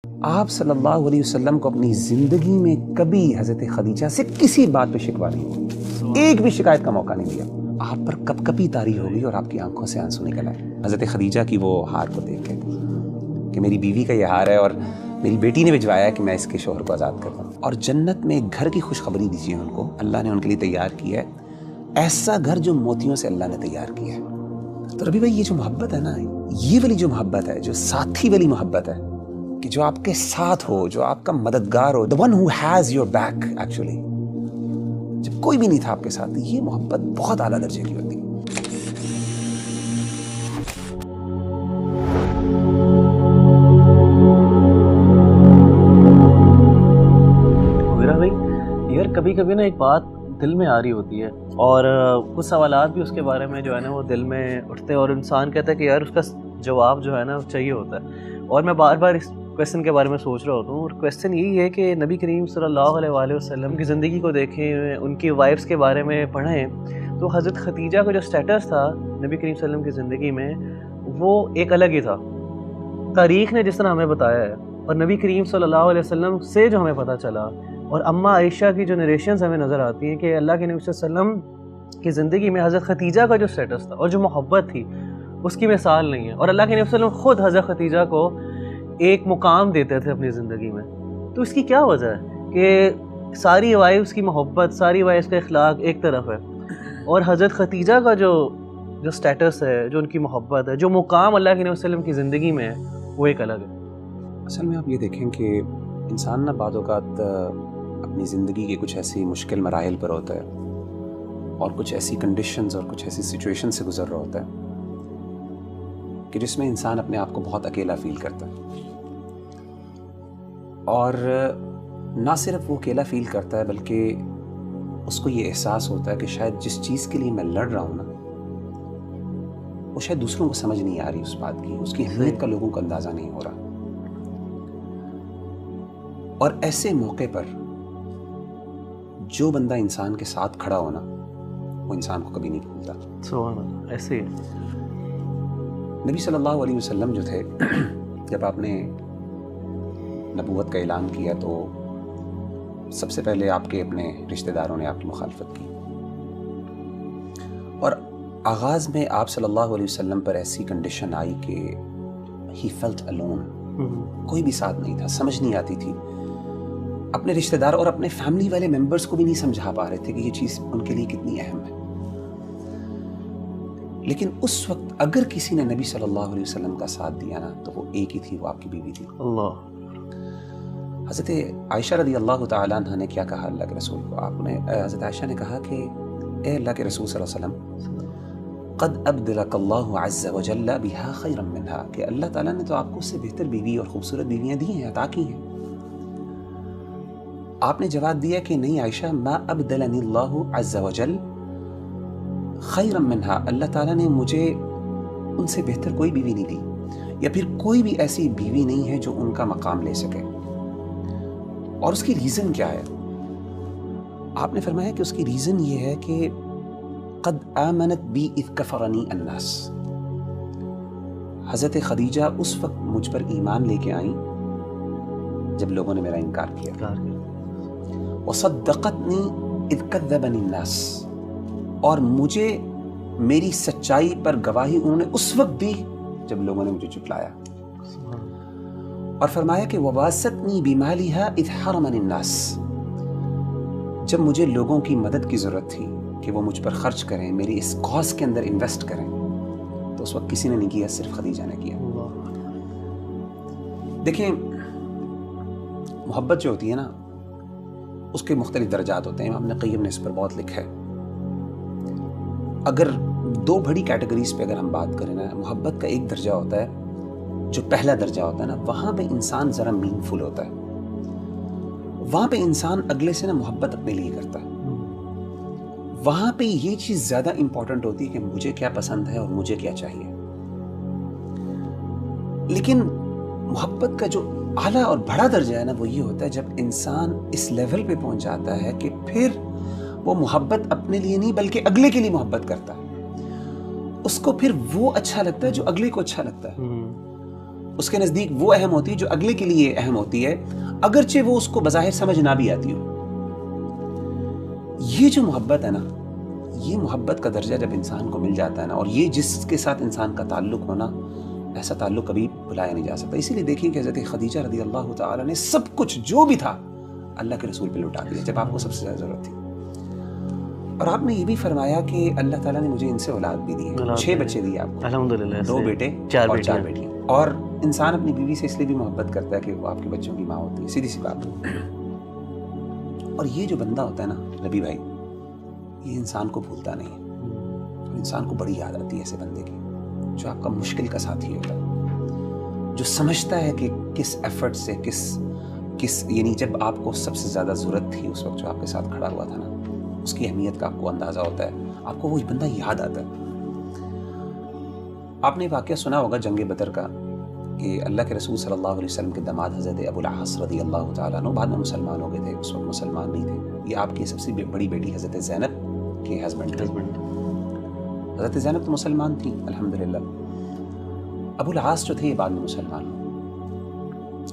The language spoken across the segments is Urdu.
آپ صلی اللہ علیہ وسلم کو اپنی زندگی میں کبھی حضرت خدیجہ سے کسی بات پہ شکوہ نہیں ہوا، ایک بھی شکایت کا موقع نہیں دیا. آپ پر کپ کپی طاری ہو گئی اور آپ کی آنکھوں سے آنسو نکل آئے حضرت خدیجہ کی وہ ہار کو دیکھ کے کہ میری بیوی کا یہ ہار ہے اور میری بیٹی نے بھجوایا ہے کہ میں اس کے شوہر کو آزاد کر دوں. اور جنت میں ایک گھر کی خوشخبری دیجیے ان کو، اللہ نے ان کے لیے تیار کیا ہے ایسا گھر جو موتیوں سے اللہ نے تیار کیا ہے. تو ربی بھائی، یہ جو محبت ہے نا، یہ والی جو محبت ہے، جو ساتھی والی محبت ہے کہ جو آپ کے ساتھ ہو، جو آپ کا مددگار ہو، the one who has your back actually، جب کوئی بھی نہیں تھا آپ کے ساتھ، یہ محبت بہت اعلیٰ درجے کی ہوتی ہے. یار کبھی کبھی نا ایک بات دل میں آ رہی ہوتی ہے اور کچھ سوالات بھی اس کے بارے میں جو ہے نا وہ دل میں اٹھتے ہیں اور انسان کہتا ہے کہ یار اس کا جواب جو ہے نا چاہیے ہوتا ہے. اور میں بار بار اس کویسچن کے بارے میں سوچ رہا ہوتا ہوں، اور کویسچن یہی ہے کہ نبی کریم صلی اللہ علیہ وآلہ وسلم کی زندگی کو دیکھیں، ان کی وائفس کے بارے میں پڑھیں تو حضرت خدیجہ کا جو سٹیٹس تھا نبی کریم صلی اللہ علیہ وسلم کی زندگی میں وہ ایک الگ ہی تھا. تاریخ نے جس طرح ہمیں بتایا ہے اور نبی کریم صلی اللہ علیہ وسلم سے جو ہمیں پتہ چلا اور اماں عائشہ کی جو نریشنز ہمیں نظر آتی ہیں کہ اللہ کے نبی صلی اللہ علیہ وسلم کی زندگی میں حضرت خدیجہ کا جو سٹیٹس تھا اور جو محبت تھی اس کی مثال نہیں ہے. اور اللہ کے نبی صلی اللہ علیہ وسلم خود حضرت خدیجہ کو ایک مقام دیتے تھے اپنی زندگی میں. تو اس کی کیا وجہ ہے کہ ساری وائفس کی محبت، ساری وائفس کا اخلاق ایک طرف ہے اور حضرت خدیجہ کا جو سٹیٹس ہے، جو ان کی محبت ہے، جو مقام اللہ کے نبی صلی اللہ علیہ وسلم کی زندگی میں ہے وہ ایک الگ ہے. اصل میں آپ یہ دیکھیں کہ انسان نہ بعض اوقات اپنی زندگی کے کچھ ایسی مشکل مراحل پر ہوتا ہے اور کچھ ایسی کنڈیشنز اور کچھ ایسی سچویشن سے گزر رہا ہوتا ہے کہ جس میں انسان اپنے آپ کو بہت اکیلا فیل کرتا ہے. اور نہ صرف وہ اکیلا فیل کرتا ہے بلکہ اس کو یہ احساس ہوتا ہے کہ شاید جس چیز کے لیے میں لڑ رہا ہوں نا وہ شاید دوسروں کو سمجھ نہیں آ رہی اس بات کی، اس کی اہمیت کا لوگوں کو اندازہ نہیں ہو رہا. اور ایسے موقع پر جو بندہ انسان کے ساتھ کھڑا ہونا وہ انسان کو کبھی نہیں بھولتا. سبحان اللہ. ایسے ہی نبی صلی اللہ علیہ وسلم جو تھے، جب آپ نے نبوت کا اعلان کیا تو سب سے پہلے آپ کے اپنے رشتہ داروں نے آپ کی مخالفت کی اور آغاز میں آپ صلی اللہ علیہ وسلم پر ایسی کنڈیشن آئی کہ ہی فیلٹ الون، کوئی بھی ساتھ نہیں تھا، سمجھ نہیں آتی تھی. اپنے رشتہ دار اور اپنے فیملی والے ممبرز کو بھی نہیں سمجھا پا رہے تھے کہ یہ چیز ان کے لیے کتنی اہم ہے. لیکن اس وقت اگر کسی نے نبی صلی اللہ علیہ وسلم کا ساتھ دیا نا تو وہ ایک ہی تھی، وہ آپ کی بیوی تھی. اللہ. حضرت عائشہ رضی اللہ تعالیٰ عنہ نے کیا کہا اللہ کے رسول کو؟ آپ نے حضرت عائشہ نے کہا کہ اے اللہ کے رسول صلی اللہ علیہ وسلم، قد ابدلک اللہ عز وجل بہا خیرا منہا، کہ اللہ تعالیٰ نے تو آپ کو اس سے بہتر بیوی اور خوبصورت بیویاں دی ہیں، عطا کی ہیں. آپ نے جواب دیا کہ نہیں عائشہ، ما ابدلنی اللہ عز وجل خیرا منہا، اللہ تعالیٰ نے مجھے ان سے بہتر کوئی بیوی نہیں دی، یا پھر کوئی بھی ایسی بیوی نہیں ہے جو ان کا مقام لے سکے. اور اس کی ریزن کیا ہے؟ آپ نے فرمایا کہ اس کی ریزن یہ ہے کہ قد آمنت بی اذ کفرنی الناس، حضرت خدیجہ اس وقت مجھ پر ایمان لے کے آئیں جب لوگوں نے میرا انکار کیا. وصدقتنی اذ کذبنی الناس، اور مجھے میری سچائی پر گواہی انہوں نے اس وقت دی جب لوگوں نے مجھے جھٹلایا. اور فرمایا کہ وواستنی بمالہا اذ حرمنی الناس، جب مجھے لوگوں کی مدد کی ضرورت تھی کہ وہ مجھ پر خرچ کریں، میری اس کاز کے اندر انویسٹ کریں، تو اس وقت کسی نے نہیں کیا، صرف خدیجہ نے کیا. دیکھیں، محبت جو ہوتی ہے نا اس کے مختلف درجات ہوتے ہیں. امام ابن قیم نے اس پر بہت لکھا ہے. اگر دو بڑی کیٹیگریز پہ اگر ہم بات کریں نا، محبت کا ایک درجہ ہوتا ہے جو پہلا درجہ ہوتا ہے نا، وہاں پہ انسان ذرا مین فل ہوتا ہے، وہاں پہ انسان اگلے سے نا محبت اپنے لیے کرتا ہے. وہاں پہ یہ چیز زیادہ امپورٹنٹ ہوتی ہے کہ مجھے کیا پسند ہے اور مجھے کیا چاہیے. لیکن محبت کا جو اعلیٰ اور بڑا درجہ ہے نا وہ یہ ہوتا ہے جب انسان اس لیول پہ پہنچ جاتا ہے کہ پھر وہ محبت اپنے لیے نہیں بلکہ اگلے کے لیے محبت کرتا ہے. اس کو پھر وہ اچھا لگتا ہے جو اگلے کو اچھا لگتا ہے. اس کے نزدیک وہ اہم ہوتی ہے جو اگلے کے لیے اہم ہوتی ہے، اگرچہ وہ اس کو بظاہر سمجھ نہ بھی آتی ہو۔ یہ جو محبت ہے نا، یہ محبت کا درجہ جب انسان کو مل جاتا ہے نا، اور یہ جس کے ساتھ انسان کا تعلق ہونا، ایسا تعلق کبھی بھلایا نہیں جا سکتا۔ اسی لیے دیکھیں کہ حضرت خدیجہ رضی اللہ تعالیٰ نے سب کچھ جو بھی تھا اللہ کے رسول پہ لوٹا دیا جب آپ کو سب سے زیادہ ضرورت تھی۔ اور آپ نے یہ بھی فرمایا کہ اللہ تعالیٰ نے مجھے ان سے اولاد بھی دی ہے، 6 بچے دیے آپ کو، الحمدللہ، 2 بیٹے اور 4 بیٹیاں۔ اور انسان اپنی بیوی سے اس لیے بھی محبت کرتا ہے کہ وہ آپ کے بچوں کی ماں ہوتی ہے، سیدھی سی بات۔ اور یہ جو بندہ ہوتا ہے نا نبی بھائی، یہ انسان کو بھولتا نہیں ہے، انسان کو بڑی یاد آتی ہے ایسے بندے کی جو آپ کا مشکل کا ساتھی ہوتا ہے، جو سمجھتا ہے کہ کس ایفرٹ سے کس یعنی جب آپ کو سب سے زیادہ ضرورت تھی اس وقت جو آپ کے ساتھ کھڑا ہوا تھا نا، اس کی اہمیت کا آپ کو اندازہ ہوتا ہے، آپ کو وہ بندہ یاد آتا ہے۔ آپ نے واقعہ سنا ہوگا جنگ بدر کا، کہ اللہ کے رسول صلی اللہ علیہ وسلم کے داماد حضرت ابو العاص رضی اللہ تعالیٰ عنہ بعد میں مسلمان ہو گئے تھے، اس وقت مسلمان نہیں تھے۔ یہ آپ کی سب سے بڑی بیٹی حضرت زینب کے ہسبینڈ تھے۔ حضرت زینب تو مسلمان تھی الحمدللہ، ابو العاص جو تھے یہ بعد میں مسلمان ہوئے۔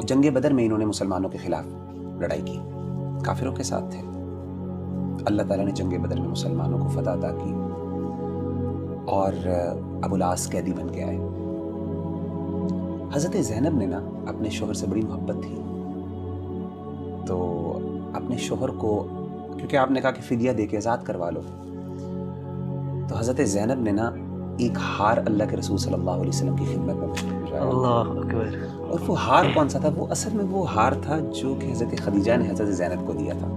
جنگ بدر میں انہوں نے مسلمانوں کے خلاف لڑائی کی، کافروں کے ساتھ تھے۔ اللہ تعالیٰ نے جنگ بدر میں مسلمانوں کو فتح عطا کی، اور ابو العاص قیدی بن کے آئے۔ حضرت زینب نے نا اپنے شوہر سے بڑی محبت تھی، تو اپنے شوہر کو، کیونکہ آپ نے کہا کہ فدیہ دے کے آزاد کروا لو، تو حضرت زینب نے نا ایک ہار اللہ کے رسول صلی اللہ علیہ وسلم کی خدمت میں بھیجا۔ اللہ اکبر۔ اور وہ ہار کون سا تھا؟ وہ اصل میں وہ ہار تھا جو کہ حضرت خدیجہ نے حضرت زینب کو دیا تھا،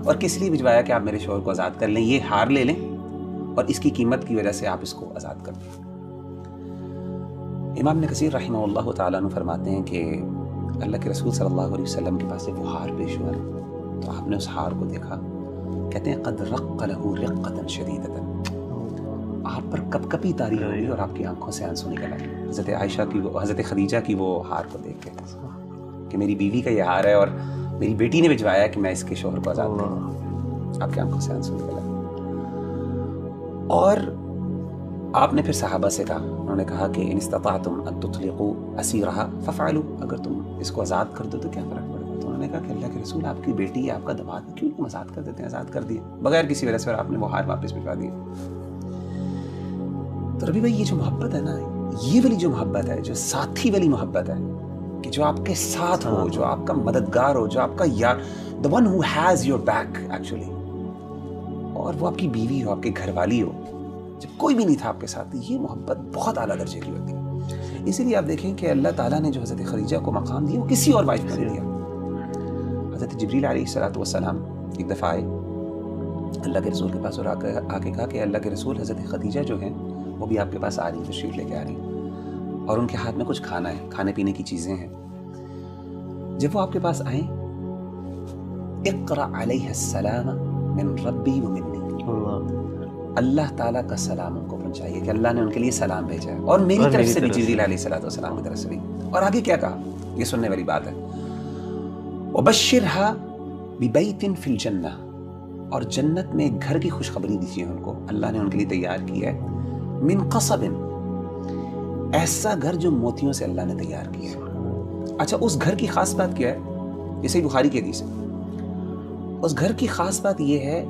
اور کس لیے بھجوایا کہ آپ میرے شوہر کو آزاد کر لیں، یہ ہار لے لیں اور اس کی قیمت کی وجہ سے آپ اس کو آزاد کر دیں۔ امام ابن کثیر رحمہ اللہ تعالیٰ عنہ فرماتے ہیں کہ اللہ کے رسول صلی اللہ علیہ وسلم کے پاس وہ ہار پیش ہوا، تو آپ نے اس ہار کو دیکھا، کہتے ہیں قد رق لہ رقۃ شدیدۃ، آپ پر کپ کپی طاری ہوئی اور آپ کی آنکھوں سے آنسو نکل آئے حضرت عائشہ کی، حضرت خدیجہ کی وہ ہار کو دیکھ کے، کہ میری بیوی کا یہ ہار ہے اور میری بیٹی نے بھجوایا کہ میں اس کے شوہر کو آزاد کروں۔ آپ کی آنکھوں سے آنسو نکل آئے۔ اور آپ نے پھر صحابہ سے کہا، انہوں نے کہا کہ ان استطعتم ان تطلقوا اسیرها ففعلوا، اگر تم اس کو آزاد کر دو تو کیا فرق پڑے گا؟ تو انہوں نے کہا کہ اللہ کے رسول آپ کی بیٹی ہے، آپ کا داماد ہے، کیوں تم آزاد کر دیتے ہیں؟ آزاد کر دیے بغیر کسی وجہ سے، اور آپ نے وہ ہار واپس بھجوا دیے۔ تو ربی بھائی یہ جو محبت ہے نا، یہ والی جو محبت ہے، جو ساتھی والی محبت ہے، کہ جو آپ کے ساتھ ہو، جو آپ کا مددگار ہو، جو آپ کا یار، the one who has your back actually، اور وہ آپ کی بیوی ہو، آپ کے گھر والی ہو، جب کوئی بھی نہیں تھا آپ کے ساتھ، یہ محبت بہت اعلیٰ درجے کی ہوتی ہے۔ اسی لیے آپ دیکھیں کہ اللہ تعالیٰ نے جو حضرت خدیجہ کو مقام دیا وہ کسی اور وائف کو نہیں دیا۔ حضرت جبریل علیہ السلام ایک دفعہ آئے اللہ کے رسول کے پاس اور آ کے کہا کہ اللہ کے رسول حضرت خدیجہ جو ہیں وہ بھی آپ کے پاس آ رہی ہیں، تشریف لے کے آ رہی ہیں، اور ان کے ہاتھ میں کچھ کھانا ہے، کھانے پینے کی چیزیں ہیں۔ جب وہ آپ کے پاس آئیں، اقرأ علیہ السلام من ربی و منی، اللہ تعالیٰ کا سلام ان کو پہنچائیے کہ اللہ نے ان کے لیے سلام بھیجا ہے، اور میری طرف سے بھی جبریل علیہ السلام کی طرف سے بھی۔ اور آگے کیا کہا، یہ سننے والی بات ہے، وَبَشِّرْهَا بِبَيْتٍ فِي الْجَنَّةِ، اور جنت میں ایک گھر کی خوشخبری دیجیے ان کو، اللہ نے ان کے لیے تیار کیا ہے، من قصب، ایسا گھر جو موتیوں سے اللہ نے تیار کیا ہے۔ اچھا، اس گھر کی خاص بات کیا ہے؟ جیسے بخاری کی حدیث ہے، اس گھر کی خاص بات یہ ہے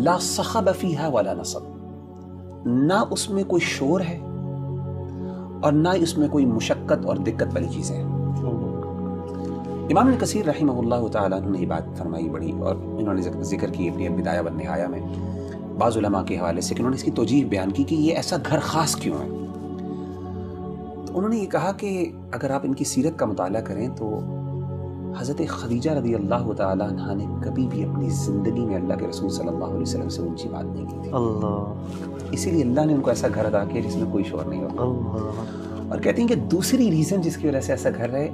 لا صخب فیہا ولا نصب، نہ اس میں کوئی شور ہے اور نہ اس میں کوئی مشقت اور دقت والی چیزیں ہیں۔ امام ابن کثیر رحمہ اللہ تعالیٰ نے یہ بات فرمائی بڑی، اور انہوں نے ذکر کی اپنی بدایہ والنہایہ میں بعض علماء کے حوالے سے، کہ انہوں نے اس کی توجیہ بیان کی کہ یہ ایسا گھر خاص کیوں ہے۔ تو انہوں نے یہ کہا کہ اگر آپ ان کی سیرت کا مطالعہ کریں تو حضرت خدیجہ رضی اللہ تعالیٰ عنہ نے کبھی بھی اپنی زندگی میں اللہ کے رسول صلی اللہ علیہ وسلم سے اونچی بات نہیں کی تھی، اللہ، اسی لیے اللہ نے ان کو ایسا گھر عطا کیا جس میں کوئی شور نہیں ہوتا۔ اللہ، اور کہتے ہیں کہ دوسری ریزن جس کی وجہ سے ایسا گھر ہے،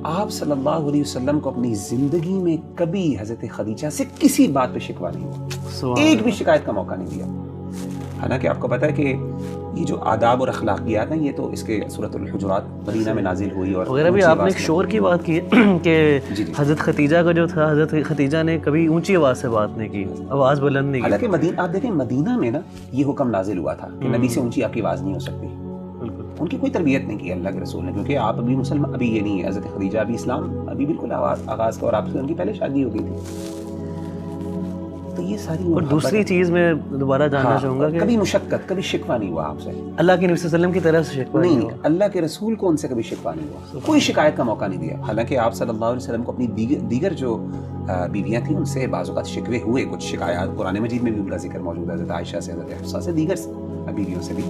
آپ صلی اللہ علیہ وسلم کو اپنی زندگی میں کبھی حضرت خدیجہ سے کسی بات پہ شکوہ نہیں ہوا، ایک بھی شکایت کا موقع نہیں دیا۔ حالانکہ آپ کو پتہ ہے کہ یہ جو آداب اور اخلاقیات ہیں یہ تو اس کے سورۃ الحجرات مدینہ میں نازل ہوئی، اور وغیرہ بھی آپ نے ایک شور کی بات کی کہ حضرت خدیجہ کا جو تھا، حضرت خدیجہ نے کبھی اونچی آواز سے بات نہیں کی، آواز بلند نہیں کی۔ حالانکہ آپ دیکھیں مدینہ میں نا یہ حکم نازل ہوا تھا کہ نبی سے اونچی آپ کی آواز نہیں ہو سکتی، ان کی کوئی تربیت نہیں کی اللہ کے رسول نے, کیونکہ آپ ابھی مسلمان, ابھی یہ نہیں ہے, حضرت خدیجہ ابھی اسلام ابھی بالکل آغاز کا, اور آپ سے ان کی پہلے شادی ہو گئی تھی. تو یہ ساری. اور دوسری چیز میں دوبارہ جاننا چاہوں گا کہ کبھی مشقت, کبھی شکوہ نہیں ہوا آپ سے, اللہ کے نبی صلی اللہ علیہ وسلم کی طرف سے شکوہ نہیں ہوا, اللہ کے رسول کو ان سے کبھی شکوہ نہیں ہوا, کوئی شکایت کا موقع نہیں دیا. حالانکہ آپ صلی اللہ علیہ وسلم کو اپنی دیگر جو بیویاں تھیں ان سے بعض اوقات شکوے ہوئے, کچھ شکایات قرآن مجید میں بھی ان کا ذکر موجود ہے, حضرت عائشہ سے, حضرت حفصہ سے, دیگر بیویوں سے بھی.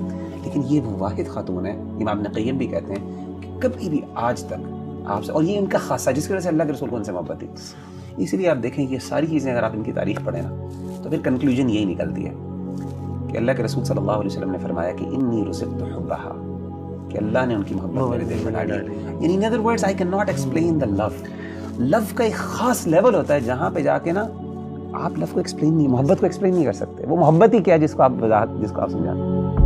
لیکن یہ وہ واحد خاتون ہے, امام ابن قیم بھی کہتے ہیں کہ کبھی بھی آج تک آپ سے, اور یہ ان کا خاصہ جس کی وجہ سے اللہ کے رسول کو ان سے محبت تھی. اسی لیے آپ دیکھیں یہ ساری چیزیں اگر آپ ان کی تاریخ پڑھیں نا تو پھر کنکلوژن یہی نکلتی ہے کہ اللہ کے رسول صلی اللہ علیہ وسلم نے فرمایا کہ انی رزقت حبھا, کہ اللہ نے ان کی محبت میرے دل میں ڈالی. یعنی in other words I can not explain the love. Love کا ایک خاص لیول ہوتا ہے جہاں پہ جا کے نا آپ لو کو ایکسپلین نہیں, محبت کو ایکسپلین نہیں کر سکتے. وہ محبت ہی کیا جس کو آپ سمجھاتے ہیں.